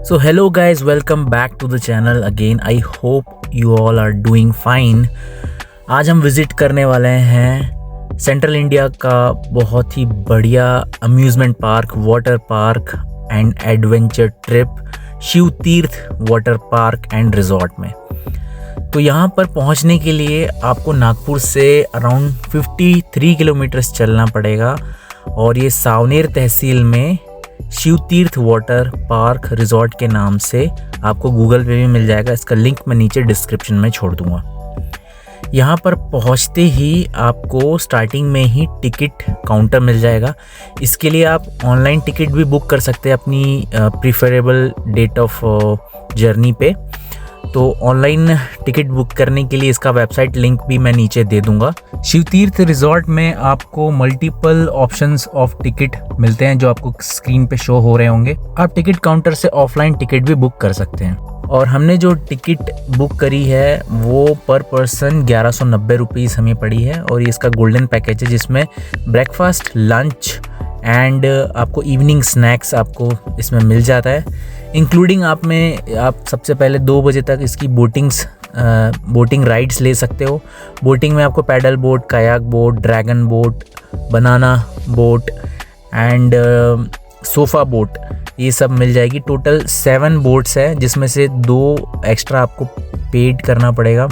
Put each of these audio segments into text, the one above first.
So hello guys, welcome back to the channel again. I hope you all are doing fine. आज हम visit करने वाले हैं central India का बहुत ही बढ़िया amusement park, water park and adventure trip Shiv Tirth water park and resort में। तो यहाँ पर पहुँचने के लिए आपको नागपुर से अराउंड 53 किलोमीटर्स चलना पड़ेगा और ये सावनेर तहसील में Shiv Tirth water park resort के नाम से आपको गूगल पे भी मिल जाएगा। इसका लिंक मैं नीचे डिस्क्रिप्शन में छोड़ दूँगा। यहाँ पर पहुँचते ही आपको स्टार्टिंग में ही टिकट काउंटर मिल जाएगा। इसके लिए आप ऑनलाइन टिकट भी बुक कर सकते हैं अपनी प्रीफरेबल डेट ऑफ जर्नी पे। तो ऑनलाइन टिकट बुक करने के लिए इसका वेबसाइट लिंक भी मैं नीचे दे दूंगा। शिव तीर्थ रिजॉर्ट में आपको मल्टीपल ऑप्शंस ऑफ टिकट मिलते हैं जो आपको स्क्रीन पे शो हो रहे होंगे। आप टिकट काउंटर से ऑफलाइन टिकट भी बुक कर सकते हैं। और हमने जो टिकट बुक करी है वो पर पर्सन 1190 रुपीज़ हमें पड़ी है और ये इसका गोल्डन पैकेज है जिसमें ब्रेकफास्ट, लंच एंड आपको इवनिंग स्नैक्स आपको इसमें मिल जाता है। इंक्लूडिंग आप सबसे पहले 2 बजे तक इसकी बोटिंग राइड्स ले सकते हो। बोटिंग में आपको paddle boat, kayak boat, dragon boat, banana boat and sofa boat ये सब मिल जाएगी। टोटल 7 बोट्स है जिसमें से 2 एक्स्ट्रा आपको पेड करना पड़ेगा।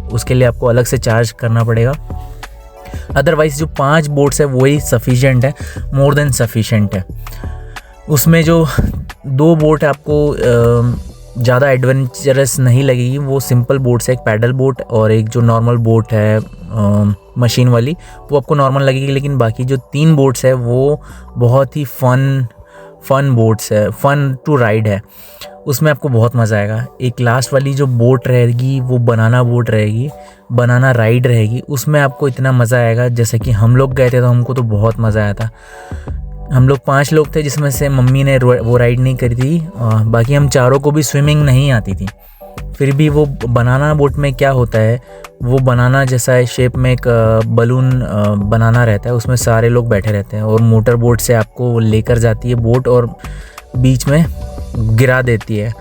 उसके लिए आपको अलग से चार्ज करना पड़ेगा। अदरवाइज़ जो 5 बोट्स है वही सफिशेंट है, मोर देन सफिशेंट है। उसमें जो 2 बोट आपको ज़्यादा एडवेंचरस नहीं लगेगी, वो सिंपल बोट्स है, एक पैडल बोट और एक जो नॉर्मल बोट है मशीन वाली वो आपको नॉर्मल लगेगी। लेकिन बाकी जो 3 बोट्स है वो बहुत ही फ़न बोट्स है, फ़न टू राइड है, उसमें आपको बहुत मज़ा आएगा। एक लास्ट वाली जो बोट रहेगी वो बनाना बोट रहेगी, बनाना राइड रहेगी। उसमें आपको इतना मज़ा आएगा, जैसे कि हम लोग गए थे तो हमको तो बहुत मज़ा आया था। हम लोग 5 लोग थे जिसमें से मम्मी ने वो राइड नहीं करी थी, बाकी हम चारों को भी स्विमिंग नहीं आती थी। फिर भी वो बनाना बोट में क्या होता है, वो बनाना जैसा शेप में एक बलून बनाना रहता है, उसमें सारे लोग बैठे रहते हैं और मोटर बोट से आपको लेकर जाती है बोट और बीच में गिरा देती है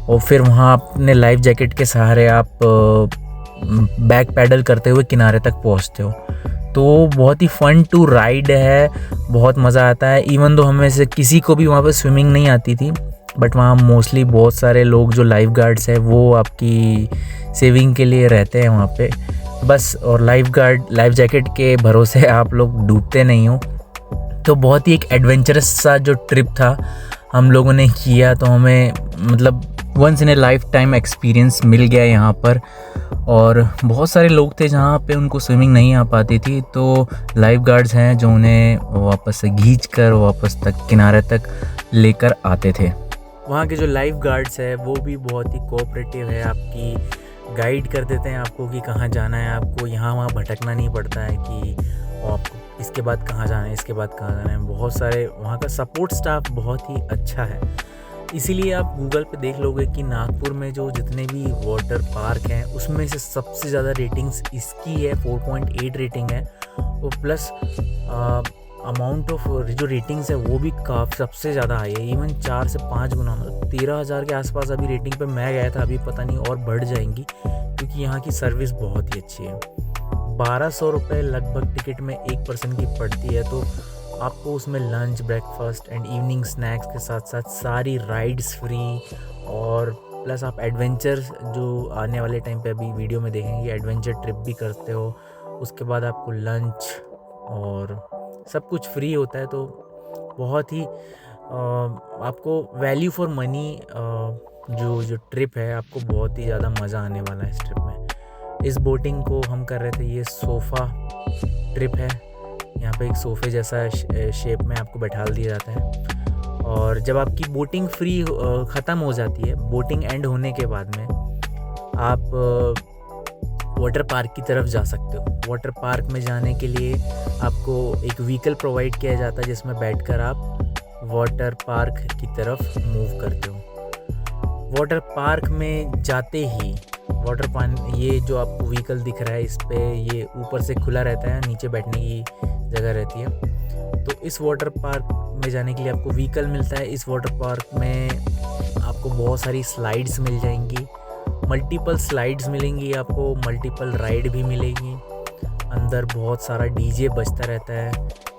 और फिर वहाँ अपने लाइफ जैकेट के सहारे आप बैक पैडल करते हुए किनारे तक पहुँचते हो। तो बहुत ही फ़न टू राइड है, बहुत मज़ा आता है। इवन दो हमें से किसी को भी वहाँ पर स्विमिंग नहीं आती थी, बट वहाँ मोस्टली बहुत सारे लोग जो लाइफ गार्ड्स हैं वो आपकी सेविंग के लिए रहते हैं वहाँ पे बस। और लाइफ जैकेट के भरोसे आप लोग डूबते नहीं हो। तो बहुत ही एक एडवेंचरस सा जो ट्रिप था हम लोगों ने किया, तो हमें मतलब once in a lifetime experience मिल गया यहाँ पर। और बहुत सारे लोग थे जहाँ पे उनको स्विमिंग नहीं आ पाती थी, तो लाइफ गार्ड्स हैं जो उन्हें वापस से खींच कर वापस तक किनारे तक लेकर आते थे। वहाँ के जो लाइफ गार्ड्स है वो भी बहुत ही कोऑपरेटिव है, आपकी गाइड कर देते हैं आपको कि कहाँ जाना है। आपको यहाँ वहाँ भटकना नहीं पड़ता है कि आपको इसके बाद कहाँ जाना है, इसके बाद कहाँ जाना है। बहुत सारे वहाँ का सपोर्ट स्टाफ बहुत ही अच्छा है। इसीलिए आप गूगल पे देख लोगे कि नागपुर में जो जितने भी वाटर पार्क हैं उसमें से सबसे ज़्यादा रेटिंग्स इसकी है, 4.8 रेटिंग है। और प्लस अमाउंट ऑफ जो रेटिंग्स है वो भी काफ़ी सबसे ज़्यादा हाई है, इवन 4 से 5 गुना, मतलब 13,000 के आसपास अभी रेटिंग पे मैं गया था। अभी पता नहीं और बढ़ जाएंगी क्योंकि यहाँ की सर्विस बहुत ही अच्छी है। 1200 रुपये लगभग टिकट में एक पर्सन की पड़ती है, तो आपको उसमें lunch, breakfast and evening snacks के साथ साथ सारी राइड्स फ्री और प्लस आप एडवेंचर जो आने वाले टाइम पे अभी वीडियो में देखेंगे एडवेंचर ट्रिप भी करते हो। उसके बाद आपको लंच और सब कुछ फ्री होता है। तो बहुत ही आपको वैल्यू फॉर मनी जो ट्रिप है, आपको बहुत ही ज़्यादा मज़ा आने वाला है इस ट्रिप में। इस बोटिंग को हम कर रहे थे, ये सोफ़ा ट्रिप है। यहाँ पे एक सोफ़े जैसा शेप में आपको बैठाल दिया जाता है और जब आपकी बोटिंग फ्री ख़त्म हो जाती है, बोटिंग एंड होने के बाद में आप वाटर पार्क की तरफ जा सकते हो। वाटर पार्क में जाने के लिए आपको एक व्हीकल प्रोवाइड किया जाता है जिसमें बैठकर आप वाटर पार्क की तरफ मूव करते हो। वाटर पार्क में जाते ही ये जो आपको व्हीकल दिख रहा है इस पे ये ऊपर से खुला रहता है, नीचे बैठने की जगह रहती है। तो इस वाटर पार्क में जाने के लिए आपको व्हीकल मिलता है। इस वाटर पार्क में आपको बहुत सारी स्लाइड्स मिल जाएंगी, मल्टीपल स्लाइड्स मिलेंगी आपको, मल्टीपल राइड भी मिलेगी। अंदर बहुत सारा डीजे बजता रहता है।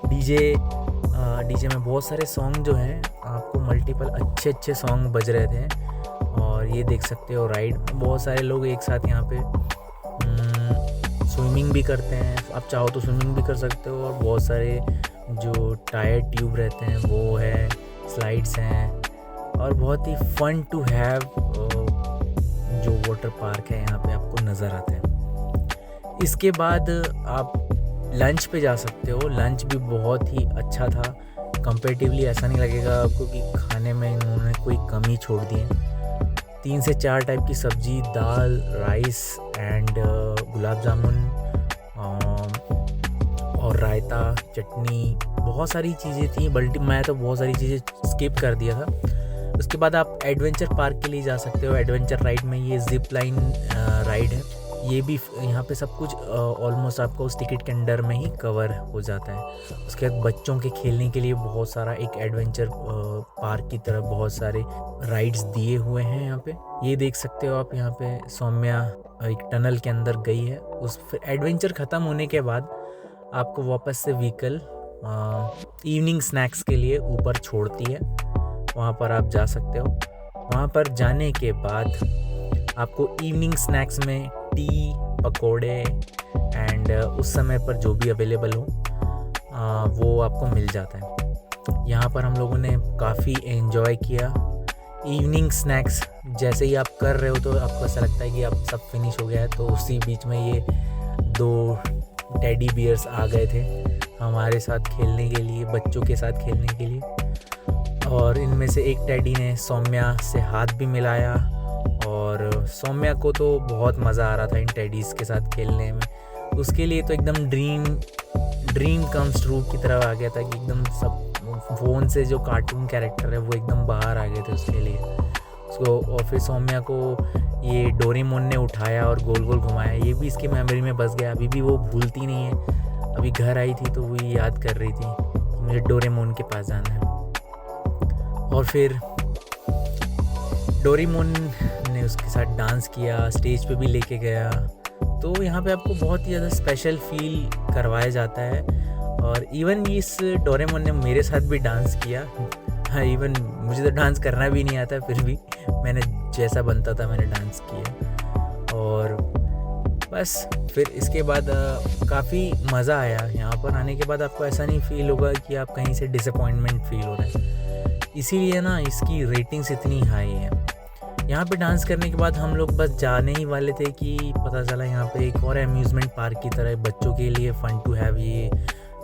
डीजे में बहुत सारे सॉन्ग जो हैं आपको मल्टीपल अच्छे सॉन्ग बज रहे थे। और ये देख सकते हो राइड में बहुत सारे लोग एक साथ यहाँ पे स्विमिंग भी करते हैं। आप चाहो तो स्विमिंग भी कर सकते हो। और बहुत सारे जो टायर ट्यूब रहते हैं वो है, स्लाइड्स हैं, और बहुत ही फन टू हैव जो वाटर पार्क है यहाँ पे आपको नज़र आता है। इसके बाद आप लंच पे जा सकते हो। लंच भी बहुत ही अच्छा था। कंपेरेटिवली ऐसा नहीं लगेगा आपको कि खाने में इन्होंने कोई कमी छोड़ दी है। 3 से 4 टाइप की सब्जी, दाल, राइस एंड गुलाब जामुन और रायता, चटनी, बहुत सारी चीज़ें थी। बल्कि मैं तो बहुत सारी चीज़ें स्किप कर दिया था। उसके बाद आप एडवेंचर पार्क के लिए जा सकते हो। एडवेंचर राइड में ये जिप लाइन राइड है। ये भी यहाँ पे सब कुछ ऑलमोस्ट आपको उस टिकट के अंडर में ही कवर हो जाता है। उसके बाद बच्चों के खेलने के लिए बहुत सारा एक एडवेंचर पार्क की तरफ बहुत सारे राइड्स दिए हुए हैं यहाँ पे। ये देख सकते हो आप, यहाँ पे सौम्या एक टनल के अंदर गई है। उस एडवेंचर ख़त्म होने के बाद आपको वापस से व्हीकल इवनिंग स्नैक्स के लिए ऊपर छोड़ती है। वहाँ पर आप जा सकते हो। वहाँ पर जाने के बाद आपको इवनिंग स्नैक्स में टी, पकोड़े एंड उस समय पर जो भी अवेलेबल हो वो आपको मिल जाता है। यहाँ पर हम लोगों ने काफ़ी एंजॉय किया। इवनिंग स्नैक्स जैसे ही आप कर रहे हो तो आपको ऐसा लगता है कि आप सब फिनिश हो गया है। तो उसी बीच में ये 2 टेडी बियर्स आ गए थे हमारे साथ खेलने के लिए, बच्चों के साथ खेलने के लिए। और इनमें से एक टेडी ने सौम्या से हाथ भी मिलाया। और सौम्या को तो बहुत मज़ा आ रहा था इन टेडीज़ के साथ खेलने में। उसके लिए तो एकदम ड्रीम कम्स ट्रू की तरह आ गया था कि एकदम सब फ़ोन से जो कार्टून कैरेक्टर है वो एकदम बाहर आ गए थे उसके लिए उसको। और फिर सौम्या को ये डोरेमोन ने उठाया और गोल गोल घुमाया। ये भी इसकी मेमोरी में बस गया। अभी भी वो भूलती नहीं है। अभी घर आई थी तो वो याद कर रही थी कि मुझे डोरेमोन के पास जाना है। और फिर डोरेमोन ने उसके साथ डांस किया, स्टेज पे भी लेके गया। तो यहाँ पे आपको बहुत ही ज़्यादा स्पेशल फील करवाया जाता है। और इवन इस डोरेमोन ने मेरे साथ भी डांस किया। हाँ, इवन मुझे तो डांस करना भी नहीं आता, फिर भी मैंने जैसा बनता था मैंने डांस किया। और बस फिर इसके बाद काफ़ी मज़ा आया। यहाँ पर आने के बाद आपको ऐसा नहीं फील होगा कि आप कहीं से डिसअपॉइंटमेंट फील हो रहा है। इसीलिए ना इसकी रेटिंग्स इतनी हाई है। यहाँ पे डांस करने के बाद हम लोग बस जाने ही वाले थे कि पता चला यहाँ पे एक और अम्यूज़मेंट पार्क की तरह बच्चों के लिए फ़न टू हैव ये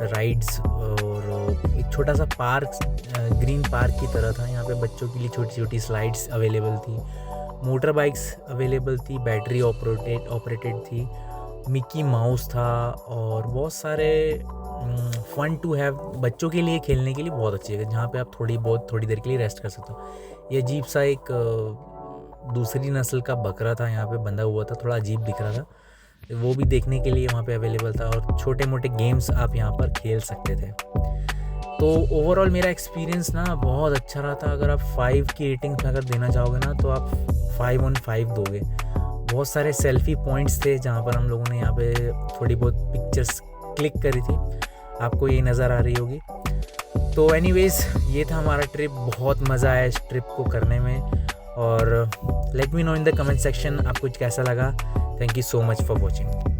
राइड्स और एक छोटा सा पार्क, ग्रीन पार्क की तरह था। यहाँ पे बच्चों के लिए छोटी छोटी स्लाइड्स अवेलेबल थी, मोटर बाइक्स अवेलेबल थी, बैटरी ऑपरेटेड थी, मिकी माउस था और बहुत सारे फ़न टू हैव बच्चों के लिए खेलने के लिए बहुत अच्छी जगह जहाँ पे आप थोड़ी देर के लिए रेस्ट कर सकते हो। ये अजीब सा एक दूसरी नस्ल का बकरा था यहाँ पे बंधा हुआ था, थोड़ा अजीब दिख रहा था, वो भी देखने के लिए वहाँ पे अवेलेबल था। और छोटे मोटे गेम्स आप यहाँ पर खेल सकते थे। तो ओवरऑल मेरा एक्सपीरियंस ना बहुत अच्छा रहा था। अगर आप 5 की रेटिंग अगर देना चाहोगे ना तो आप 5 on 5 दोगे। बहुत सारे सेल्फी पॉइंट्स थे जहाँ पर हम लोगों ने यहाँ पे थोड़ी बहुत पिक्चर्स क्लिक करी थी, आपको ये नज़र आ रही होगी। तो एनीवेज़ ये था हमारा ट्रिप। बहुत मज़ा आया इस ट्रिप को करने में। और let me know in the comment section आपको कैसा लगा। Thank you so much for watching.